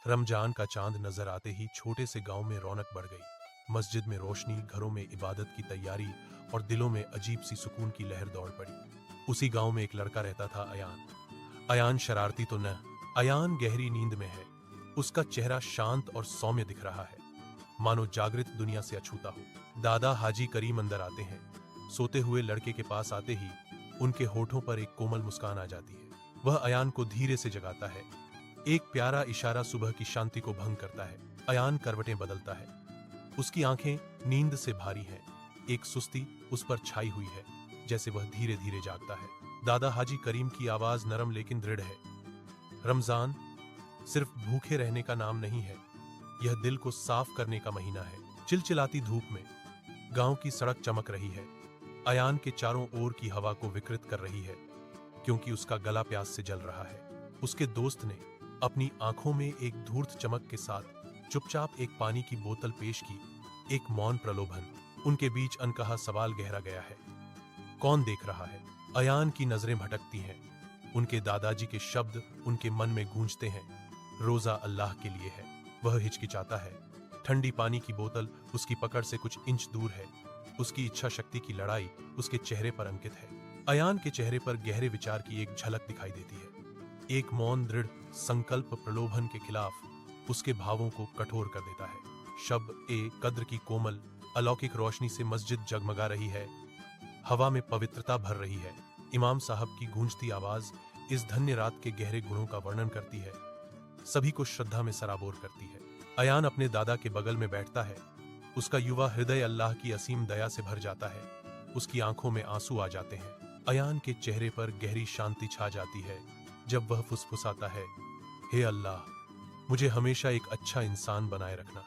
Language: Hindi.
रमजान का चांद नजर आते ही छोटे से गांव में रौनक बढ़ गई। मस्जिद में रोशनी, घरों में इबादत की तैयारी और दिलों में अजीब सी सुकून की लहर दौड़ पड़ी। उसी गांव में एक लड़का रहता था, अयान। अयान शरारती तो न, अयान गहरी नींद में है। उसका चेहरा शांत और सौम्य दिख रहा है, मानो जागृत दुनिया से अछूता हो। दादा हाजी करीम अंदर आते हैं। सोते हुए लड़के के पास आते ही उनके होठों पर एक कोमल मुस्कान आ जाती है। वह अयान को धीरे से जगाता है। एक प्यारा इशारा सुबह की शांति को भंग करता है। अयान करवटें बदलता है। उसकी आंखें नींद से भारी हैं। एक सुस्ती उस पर छाई हुई है, जैसे वह धीरे धीरे जागता है। दादा हाजी करीम की आवाज नरम लेकिन दृढ़ है। रमजान सिर्फ भूखे रहने का नाम नहीं है, यह दिल को साफ करने का महीना है। चिलचिलाती धूप में गांव की सड़क चमक रही है। अयान के चारों ओर की हवा को विकृत कर रही है, क्योंकि उसका गला प्यास से जल रहा है। उसके दोस्त ने अपनी आंखों में एक धूर्त चमक के साथ चुपचाप एक पानी की बोतल पेश की। एक मौन प्रलोभन। उनके बीच अनकहा सवाल गहरा गया है, कौन देख रहा है? अयान की नजरें भटकती हैं। उनके दादाजी के शब्द उनके मन में गूंजते हैं, रोजा अल्लाह के लिए है। वह हिचकिचाता है। ठंडी पानी की बोतल उसकी पकड़ से कुछ इंच दूर है। उसकी इच्छा शक्ति की लड़ाई उसके चेहरे पर अंकित है। अयान के चेहरे पर गहरे विचार की एक झलक दिखाई देती है। एक मौन दृढ़ संकल्प प्रलोभन के खिलाफ उसके भावों को कठोर कर देता है। शब ए कद्र की कोमल अलौकिक रोशनी से मस्जिद जगमगा रही है। हवा में पवित्रता भर रही है। इमाम साहब की गूंजती आवाज इस धन्य रात के गहरे गुणों का वर्णन करती है, सभी को श्रद्धा में सराबोर करती है। अयान अपने दादा के बगल में बैठता है। उसका युवा हृदय अल्लाह की असीम दया से भर जाता है। उसकी आंखों में आंसू आ जाते हैं। अयान के चेहरे पर गहरी शांति छा जाती है जब वह फुसफुसाता है, हे अल्लाह, मुझे हमेशा एक अच्छा इंसान बनाए रखना।